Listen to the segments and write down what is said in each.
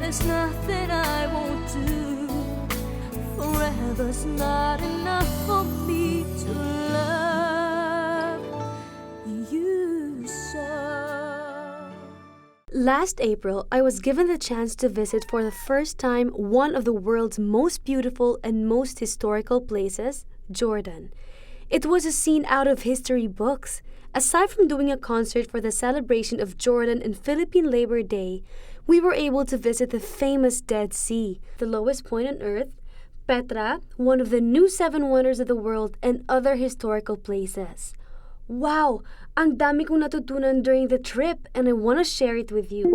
There's nothing I won't do. Forever's not enough for me to love you so. Last April, I was given the chance to visit for the first time one of the world's most beautiful and most historical places, Jordan. It was a scene out of history books. Aside from doing a concert for the celebration of Jordan and Philippine Labor Day, we were able to visit the famous Dead Sea, the lowest point on Earth, Petra, one of the new 7 wonders of the world, and other historical places. Wow! Ang dami kong natutunan during the trip, and I want to share it with you.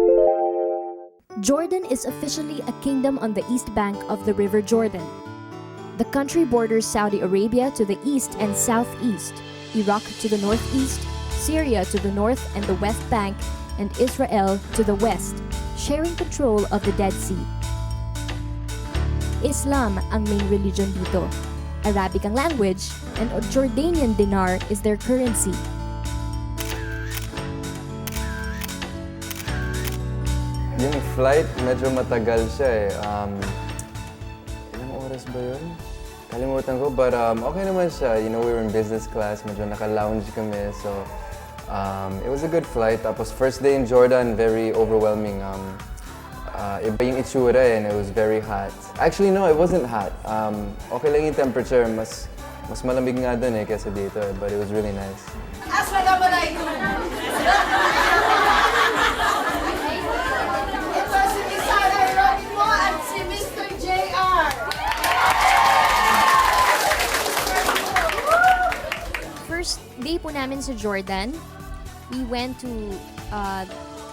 Jordan is officially a kingdom on the east bank of the River Jordan. The country borders Saudi Arabia to the east and southeast, Iraq to the northeast, Syria to the north and the west bank, and Israel to the west, sharing control of the Dead Sea. Islam ang main religion dito. Arabic ang language, and a Jordanian dinar is their currency. Yung flight, medyo matagal siya eh. Ilang oras ba yun? Kalimutan ko, but okay naman siya. You know, we were in business class, medyo naka-lounge kami, so it was a good flight. Tapos first day in Jordan, very overwhelming. Iba yung itsura and it was very hot. Actually, no, it wasn't hot. Okay lang yung temperature, mas malamig nga dun eh kaysa dito, but it was really nice. Assalamualaikum. Ito si Miss Sarah Heronimo at si Mr. JR. First day po namin sa Jordan, we went to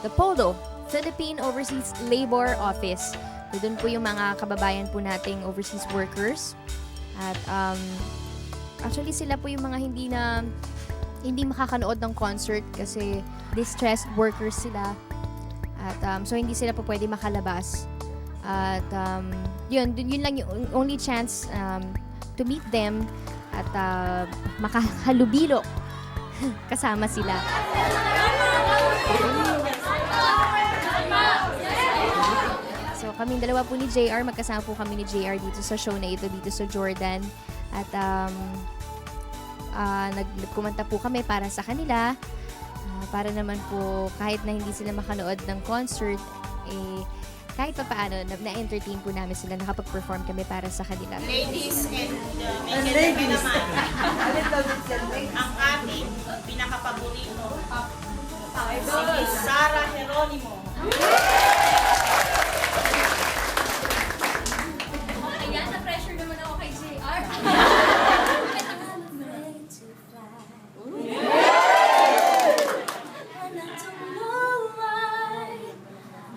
the POLO, Philippine Overseas Labor Office. Doon po yung mga kababayan po nating overseas workers. At actually sila po yung mga hindi makakanood ng concert kasi distressed workers sila. At so hindi sila po pwede makalabas. At yun lang yung only chance to meet them at makahalubilo kasama sila. So kaming dalawa po ni JR, magkasama po kami ni JR dito sa show na ito dito sa Jordan. At nagkumanta po kami para sa kanila. Para naman po kahit na hindi sila makanood ng concert, kahit pa paano, na-entertain po namin sila, nakapag-perform kami para sa kanila. Ladies and gentlemen naman, ang ating pinakapaborito, si Miss Sarah Heronimo. Ayan, na-pressure naman ako kay JR.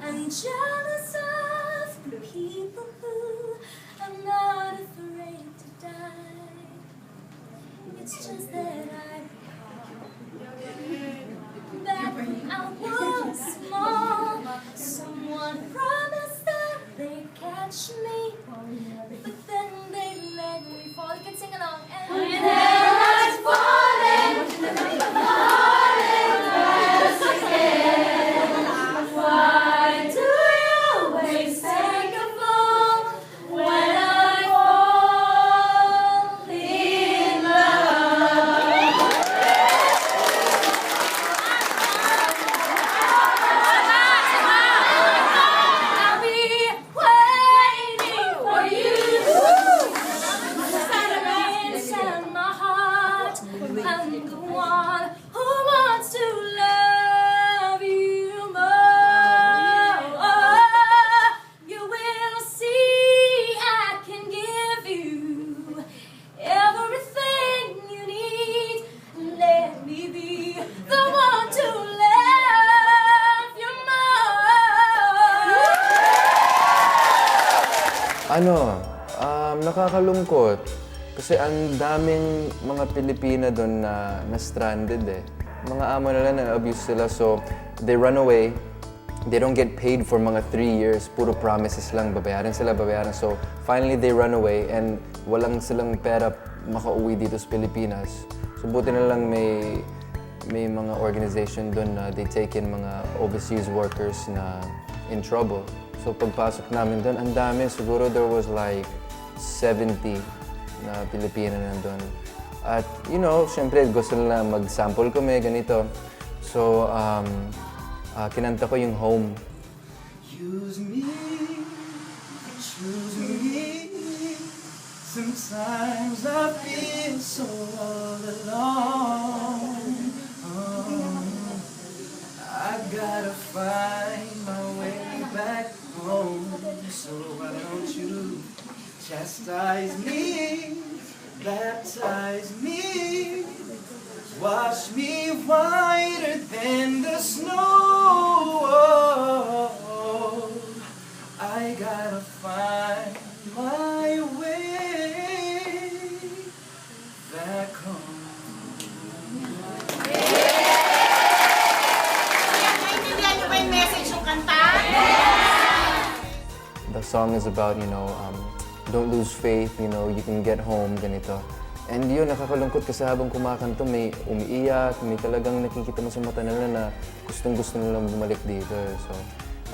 I'm jealous of the people who are not afraid to die. It's just that back when I was small, someone promised that they'd catch me, but then they let me fall. You can sing along. And then I was falling fast again. Why do you always take a fall when I fall in love? I'll be waiting for you. Inside my heart, I'm the one who wants to love you more. You will see I can give you everything you need. Let me be the one to love you more. Nakakalungkot. Kasi ang daming mga Pilipina doon na stranded eh. Mga amo nila na-abuse sila, so they run away. They don't get paid for mga 3 years. Puro promises lang, babayaran sila, babayaran. So finally they run away and walang silang pera makauwi dito sa Pilipinas. So buti na lang may mga organization doon na they take in mga overseas workers na in trouble. So pagpasok namin doon, ang dami. Siguro there was like 70 na Pilipino nandun. At syempre gusto nila mag-sample kami, ganito. So kinanta ko yung Home. Use me, choose me. Sometimes I feel so all alone. I gotta find my way back home. So why don't you chastise me, baptize me, wash me whiter than the snow. I gotta find my way back home. Naintindihan niyo ba yung message ng kanta? The song is about, don't lose faith, you can get home, ganito. And yun, nakakalungkot kasi habang kumakanta, may umiiyak, may talagang nakikita mo sa mata nila na gustong-gusto nilang bumalik dito. So,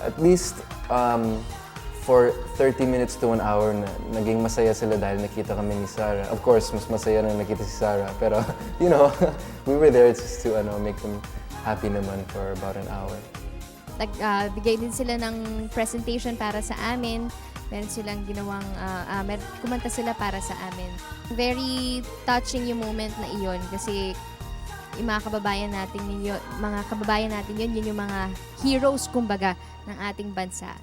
at least for 30 minutes to 1 hour, naging masaya sila dahil nakita kami ni Sarah. Of course, mas masaya na nakita si Sarah. Pero, we were there just to make them happy naman for about an hour. Bigay din sila ng presentation para sa amin. Meron silang ginawang, kumanta sila para sa amin. Very touching yung moment na iyon kasi yung mga kababayan natin yun, yun yung mga heroes, kumbaga, ng ating bansa.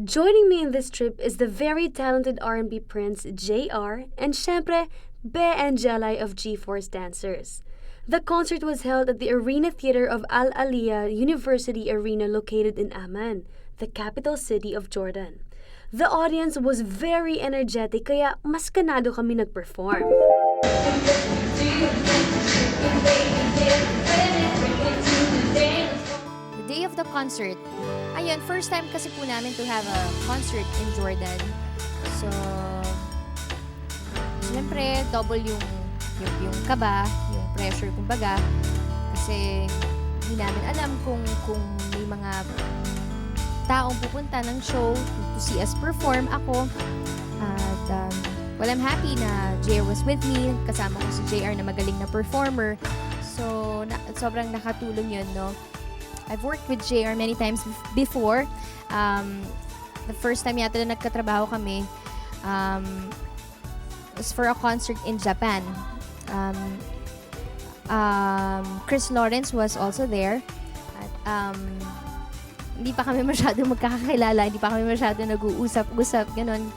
Joining me in this trip is the very talented R&B prince JR and syempre, Bea and Jelay of G-Force Dancers. The concert was held at the Arena Theater of Al Aliyah University Arena located in Amman, the capital city of Jordan. The audience was very energetic kaya mas kanado kami nag-perform. The day of the concert, ayun, first time kasi po namin to have a concert in Jordan. So, siyempre, double yung kaba, yung pressure, kumbaga. Kasi, hindi namin alam kung may mga taong pupunta ng show to see us perform. Ako, at well, I'm happy na JR was with me. Kasama ko si JR na magaling na performer. So, sobrang nakatulong yun, no? I've worked with JR many times before. The first time yata na nagkatrabaho kami was for a concert in Japan. Chris Lawrence was also there. At, hindi pa kami masyado magkakakilala, hindi pa kami masyado nag-uusap-usap, ganun.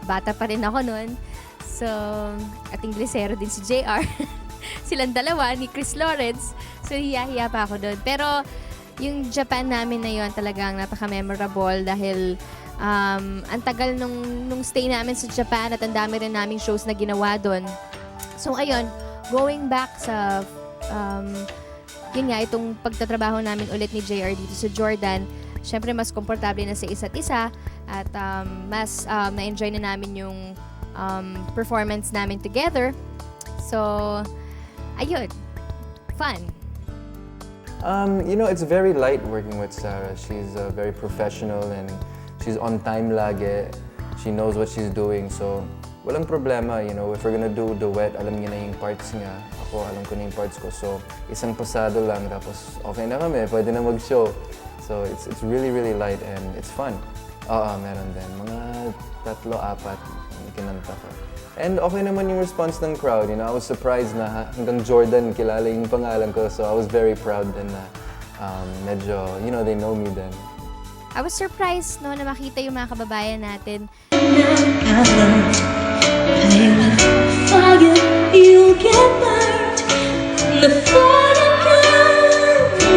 Bata pa rin ako nun. So, at Inglesero din si JR. Silang dalawa ni Chris Lawrence. So, hiya-hiya pa ako doon. Pero, yung Japan namin na yon talagang napaka-memorable dahil ang tagal nung stay namin sa Japan at ang dami rin naming shows na ginawa doon. So, ayun, going back sa yun nga, itong pagtatrabaho namin ulit ni JR dito sa Jordan, syempre mas komportable na sa isa't isa at mas na-enjoy na namin yung performance namin together. So, ayun, fun. It's very light working with Sarah. She's very professional and she's on time lagi. She knows what she's doing. So, walang problema, if we're gonna do duet, alam niya na yung parts niya. Ako, alam ko na yung parts ko. So, isang pasado lang, tapos okay na kami, pwede na mag-show. So, it's really, really light and it's fun. Oo, meron din. Mga 3-4 kinanta ko. And okay naman yung response ng crowd. I was surprised na hanggang Jordan kilala yung pangalan ko. So, I was very proud and medyo, they know me then. I was surprised no, na makita yung mga kababayan natin. You'll get burned. The thought of you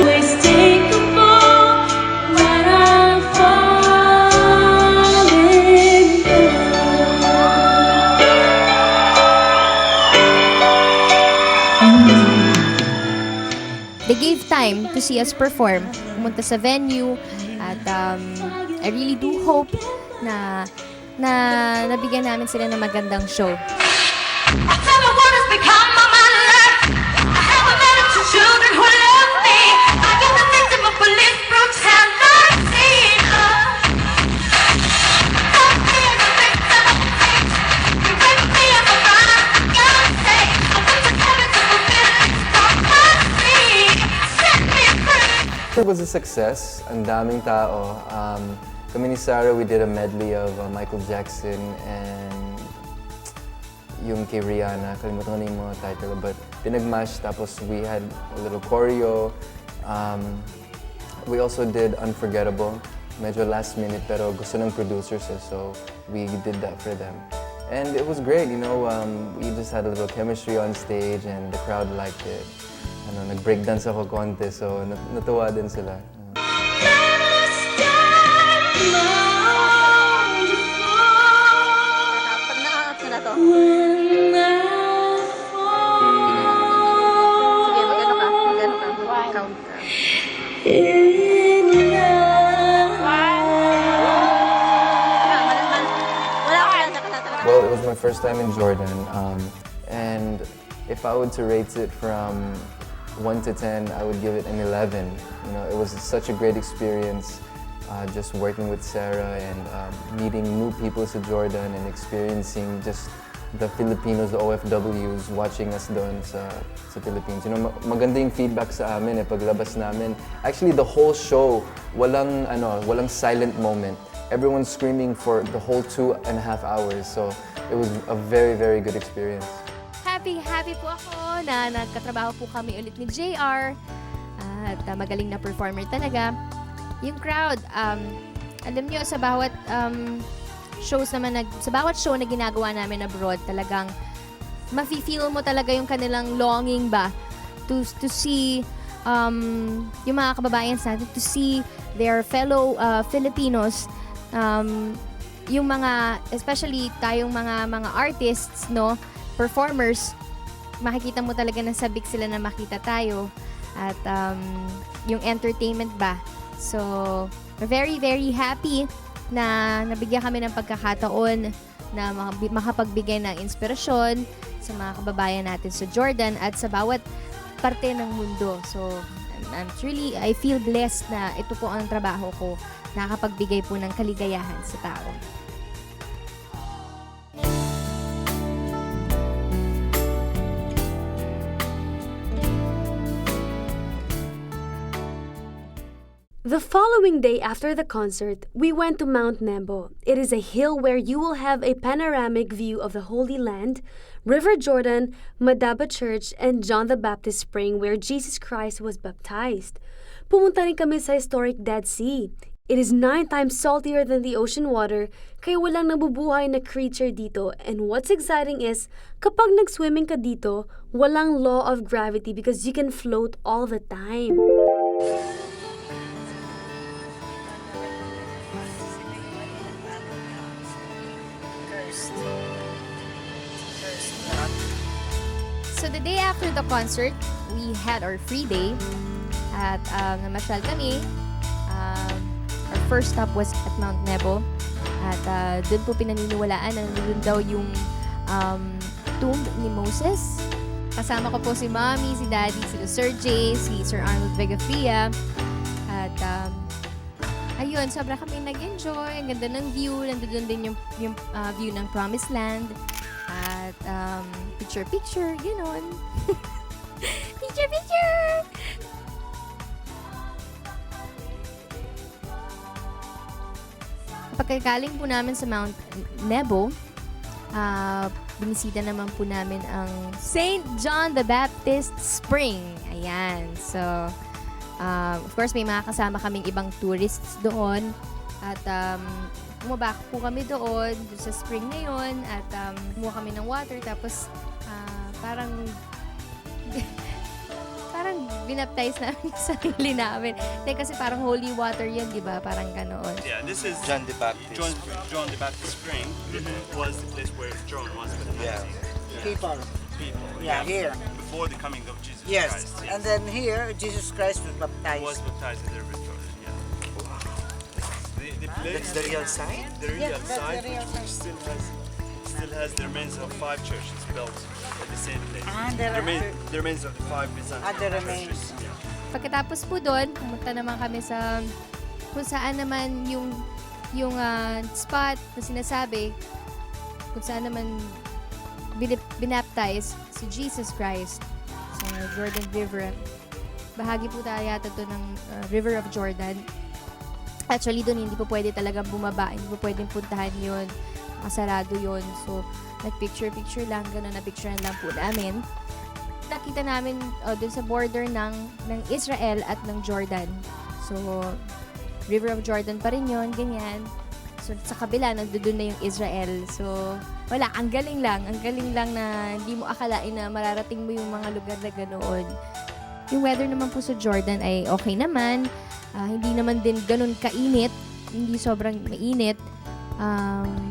always take the fall when I'm falling They gave time to see us perform. Pumunta sa venue at I really do hope na nabigyan namin sila ng magandang show. I tell the world has become my life. I haven't met two children who love me. I get the victim of police brutality. Don't be the victim of hate. You rape me and my brother, God's sake. I went to heaven to fulfill this prophecy. Set me free. It was a success. Ang daming tao. Kami ni Sarah, we did a medley of Michael Jackson and yung kay Rihanna. Kalimutan ko na yung mga title, but pinagmash. Tapos we had a little choreo. We also did Unforgettable. Medyo last minute, pero gusto ng producers, so we did that for them. And it was great, you know. We just had a little chemistry on stage and the crowd liked it. Nag-breakdance ako konti, so natuwa din sila. Well, it was my first time in Jordan, and if I were to rate it from 1 to 10, I would give it an 11. You know, it was such a great experience, just working with Sarah and meeting new people sa Jordan and experiencing just the Filipinos, the OFWs, watching us doon sa Philippines. You know, maganda yung feedback sa amin paglabas namin. Actually, the whole show, walang silent moment. Everyone's screaming for the whole 2.5 hours. So it was a very, very good experience. Happy po ako na nagkatrabaho po kami ulit ni JR. At magaling na performer talaga. Yung crowd, alam nyo, sa bawat sa bawat show na ginagawa namin abroad, talagang mafe-feel mo talaga yung kanilang longing ba to see yung mga kababayan natin, to see their fellow Filipinos, yung mga, especially tayong mga artists, no, performers, makikita mo talaga na sabik sila na makita tayo at yung entertainment ba. So, we're very, very happy na nabigyan kami ng pagkakataon na makapagbigay ng inspirasyon sa mga kababayan natin sa Jordan at sa bawat parte ng mundo. So, I feel blessed na ito po ang trabaho ko, nakapagbigay po ng kaligayahan sa tao. The following day after the concert, we went to Mount Nebo. It is a hill where you will have a panoramic view of the Holy Land, River Jordan, Madaba Church, and John the Baptist Spring where Jesus Christ was baptized. Pumunta rin kami sa historic Dead Sea. It is 9 times saltier than the ocean water, kaya walang nabubuhay na creature dito. And what's exciting is, kapag nag-swimming ka dito, walang law of gravity because you can float all the time. So the day after the concert, we had our free day at namasyal kami. Our first stop was at Mount Nebo at doon po pinaniniwalaan na doon daw yung tomb ni Moses. Kasama ko po si Mommy, si Daddy, si Sir Jay, si Sir Arnold Vegafria. At ayun, sobra kami nag-enjoy. Ang ganda ng view. Nandun din yung view ng Promised Land. At picture, gano'n. Picture! Pagkagaling po namin sa Mount Nebo, binisita naman po namin ang St. John the Baptist Spring. Ayan. So, of course, may mga kasama kaming ibang tourists doon. At bumaba po kami doon sa spring na yun. At kumuha kami ng water. Tapos, parang binaptize namin yung sarili namin. Kasi parang holy water yun, di ba? Parang ganoon. Yeah, this is John the Baptist. John the Baptist Spring was the place where John was baptizing People. people. Yeah, here. Before the coming of Jesus Yes. Christ. And then here, Jesus Christ was baptized. was baptized in the River Jordan. Yeah. The place, That's the real sign? the real Yes, that's site, the real which still has still has the remains of 5 churches built at the same place. The remains of the 5 Byzantine the remains. churches. Yeah. Pagkatapos po doon, pumunta naman kami sa kung saan naman yung spot na sinasabi, kung saan naman binaptize si Jesus Christ sa Jordan River. Bahagi po tayo yata to ng River of Jordan. Actually, doon hindi po pwede talagang bumaba. Hindi po pwedeng puntahan yun. Kasarado yun. So, nag-picture-picture lang. Ganun, na-picturean lang po namin. Nakita namin doon sa border ng Israel at ng Jordan. So, River of Jordan pa rin yun. Ganyan. So, sa kabila, nandun na yung Israel. So, wala. Ang galing lang. Ang galing lang na hindi mo akalain na mararating mo yung mga lugar na ganoon. Yung weather naman po sa Jordan ay okay naman. Hindi naman din ganun kainit. Hindi sobrang mainit.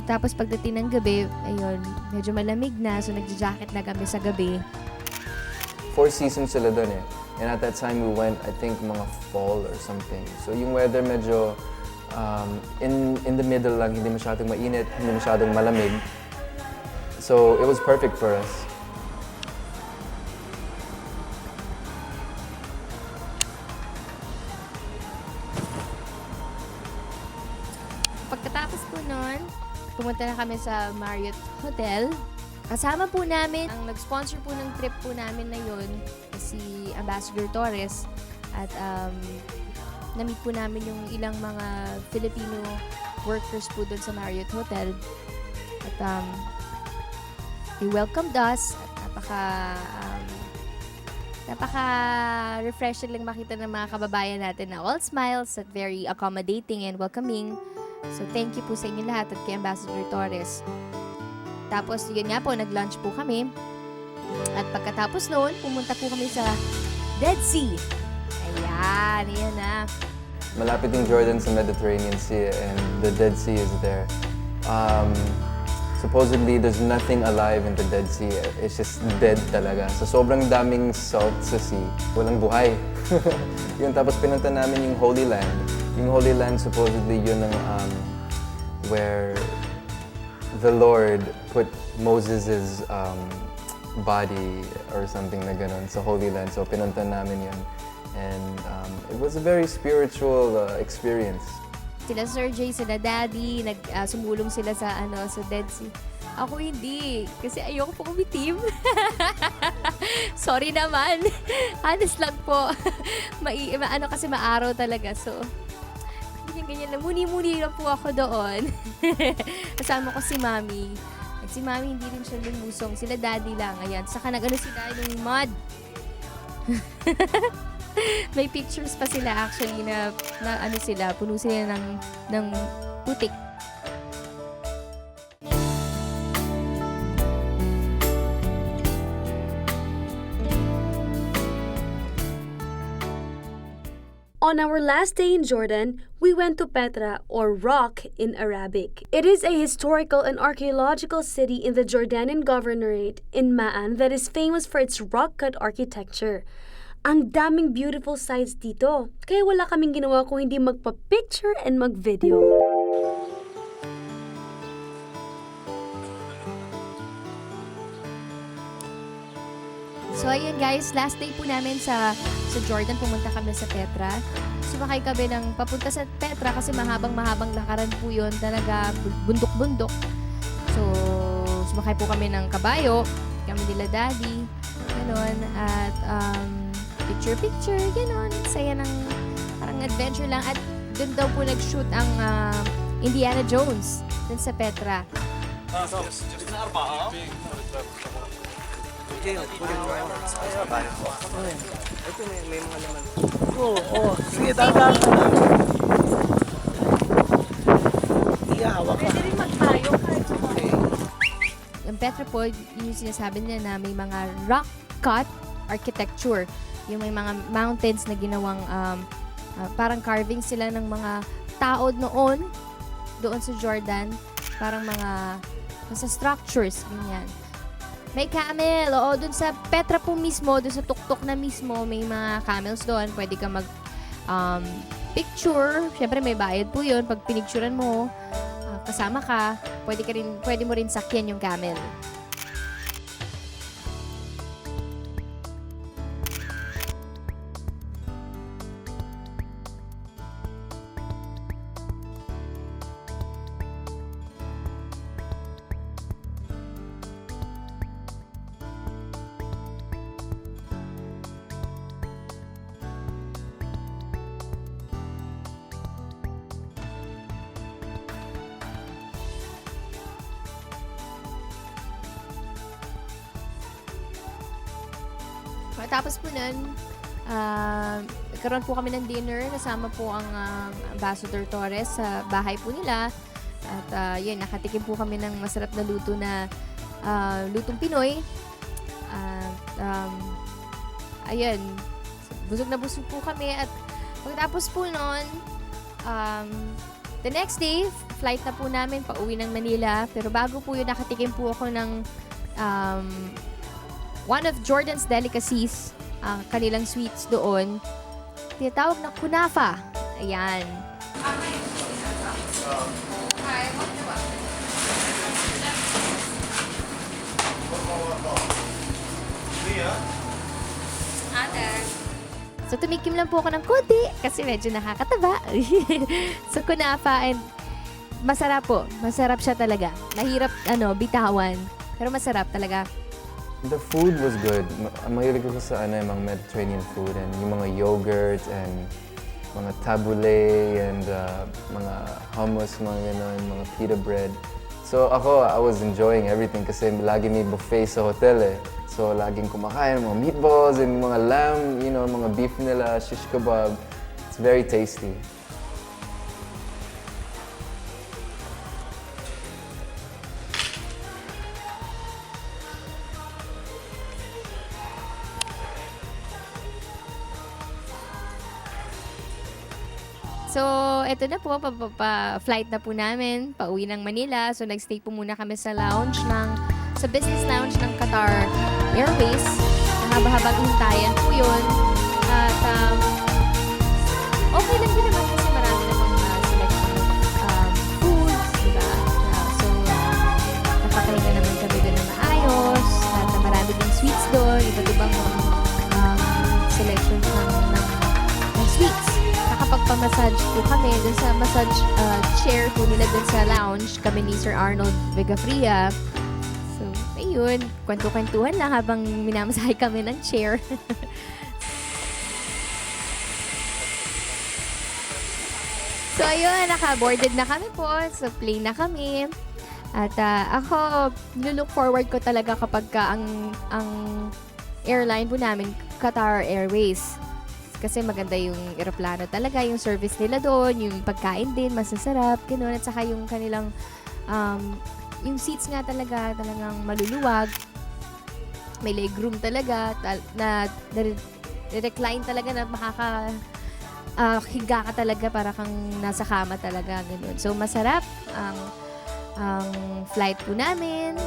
Tapos pagdating ng gabi, ayun, medyo malamig na. So, nagja-jacket na kami sa gabi. 4 seasons sila doon eh. And at that time we went, I think, mga fall or something. So yung weather medyo in the middle lang. Hindi masyadong mainit, hindi masyadong malamig. So it was perfect for us. Pagkatapos po nun, pumunta na kami sa Marriott Hotel. Kasama po namin, ang nag-sponsor po ng trip po namin na yun, si Ambassador Torres. At na-meet po namin yung ilang mga Filipino workers po doon sa Marriott Hotel. At they welcomed us. At napaka-refreshing lang makita ng mga kababayan natin na all smiles at very accommodating and welcoming. So, thank you po sa inyo lahat at kay Ambassador Torres. Tapos, yun nga po, nag-lunch po kami. At pagkatapos noon, pumunta po kami sa Dead Sea. Ayan, ayan na. Malapit yung Jordan sa Mediterranean Sea and the Dead Sea is there. Supposedly, there's nothing alive in the Dead Sea. It's just dead talaga. So, sobrang daming salt sa sea. Walang buhay. Yun, tapos pinunta namin yung Holy Land. Yung Holy Land, supposedly, yun ang where the Lord put Moses' body or something na ganun sa Holy Land. So, pinunta namin yun. And it was a very spiritual experience. Sila Sir Jay, sila Daddy, sumulong sila sa Dead Sea. Ako hindi, kasi ayoko po kumitim. Sorry naman. Honest lang po. Kasi maaraw talaga. So, ganyan lang. Muni-muni lang po ako doon. Kasama ko si Mami. At si Mami hindi rin siya lumusong. Sila Daddy lang. Ayan. Saka nag-ano sila yung mud. May pictures pa sila actually na ano sila, puno sila ng putik. On our last day in Jordan, we went to Petra, or Rock in Arabic. It is a historical and archaeological city in the Jordanian Governorate in Ma'an that is famous for its rock-cut architecture. Ang daming beautiful sights dito, kaya wala kaming ginawa kung hindi magpa-picture and mag-video. So ayun guys, last day po namin sa Jordan, pumunta kami sa Petra. Sumakay kami ng papunta sa Petra kasi mahabang lakaran po yun, talaga bundok-bundok. So sumakay po kami ng kabayo, kami nila Daddy, gano'n, at picture, gano'n, saya ng parang adventure lang. At doon daw po nag-shoot ang Indiana Jones dun sa Petra. Sige, tama. Hawak ka. Yung Petra po, yung sinasabi niya na may mga rock-cut architecture. Yung may mga mountains na ginawang parang carving sila ng mga tao noon doon sa Jordan. Parang mga structures, ganyan. May camel. Oo, dun sa Petra po mismo, dun sa tuktok na mismo, may mga camels doon. Pwede ka mag picture. Siyempre, may bayad po yun pag pinicturean mo. kasama ka, pwede mo rin sakyan yung camel. Tapos po nun, nagkaroon po kami ng dinner. Kasama po ang Ambassador Torres sa bahay po nila. At yun, nakatikim po kami ng masarap na luto na lutong Pinoy. At ayun, busog na busog po kami. At pagkatapos po nun, the next day, flight na po namin pauwi ng Manila. Pero bago po yun, nakatikim po ako ng one of Jordan's delicacies, kanilang sweets doon, tinatawag na kunafa. Ayan. So, tumikim lang po ako ng konti kasi medyo nakakataba. So, kunafa, and masarap po. Masarap siya talaga. Mahirap, bitawan. Pero masarap talaga. The food was good. Mahilig ko sa yung mga Mediterranean food and yung mga yogurt and mga tabbouleh and mga hummus, mga ganon, mga pita bread. So ako, I was enjoying everything kasi lagi may buffet sa hotel eh. So laging kumakain mga meatballs and mga lamb, mga beef nila, shish kebab. It's very tasty. So, eto na po, flight na po namin, pauwi ng Manila. So, nagstay po muna kami sa business lounge ng Qatar Airways. Mahaba-habang hintayan po yun. At, okay lang din naman kasi marami namang selection of foods, diba? So, nakakahinga naman kami doon ng maayos. At marami din sweets doon, iba't ibang selection ng sweets. Nakapagpamassage po kami dun sa massage chair po nila dun sa lounge. Kami ni Sir Arnold Vegafria. So, ayun. Kwento-kwentuhan lang habang minamasahe kami ng chair. So, ayun. Naka-boarded na kami po. So, plane na kami. At ako, nilook forward ko talaga kapag ang airline po namin, Qatar Airways. Kasi maganda yung eroplano talaga, yung service nila doon, yung pagkain din, masasarap, gano'n. At saka yung kanilang, yung seats nga talagang maluluwag. May legroom talaga, na recline talaga na higa ka talaga para kang nasa kama talaga, gano'n. So, masarap ang flight po namin.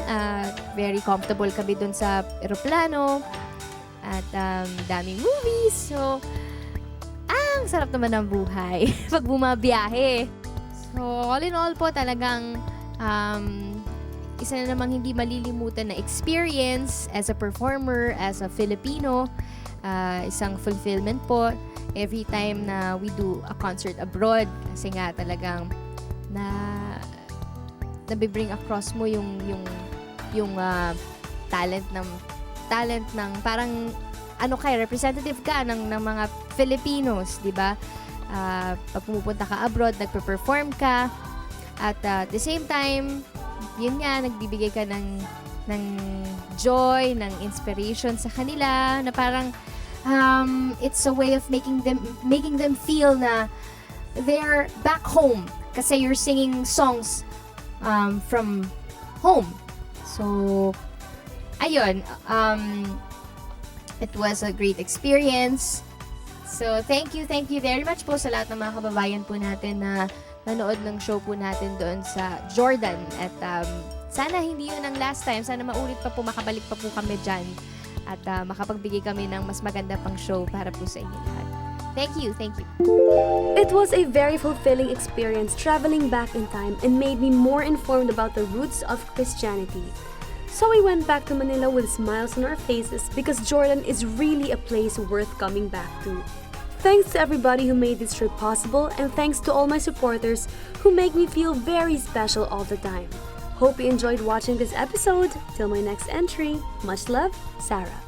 Very comfortable kami doon sa eroplano. At daming movies. So, ang sarap naman ng buhay pag bumabiyahe. So, all in all po, talagang isa na namang hindi malilimutan na experience as a performer, as a Filipino. Isang fulfillment po every time na we do a concert abroad. Kasi nga talagang nabibring across mo yung talent ng parang representative ka ng mga Filipinos, di ba? Pag pumupunta ka abroad, nagpe-perform ka, at at the same time, yun nga, nagbibigay ka ng joy, ng inspiration sa kanila, na parang it's a way of making them feel na they're back home kasi you're singing songs from home. So, ayun, it was a great experience. So, thank you very much po sa lahat ng mga kababayan po natin na nanood ng show po natin doon sa Jordan. At sana hindi yun ang last time. Sana maulit pa po, makabalik pa po kami dyan. At makapagbigay kami ng mas maganda pang show para po sa inyo lahat. Thank you, thank you. It was a very fulfilling experience traveling back in time and made me more informed about the roots of Christianity. So we went back to Manila with smiles on our faces because Jordan is really a place worth coming back to. Thanks to everybody who made this trip possible, and thanks to all my supporters who make me feel very special all the time. Hope you enjoyed watching this episode. Till my next entry, much love, Sarah.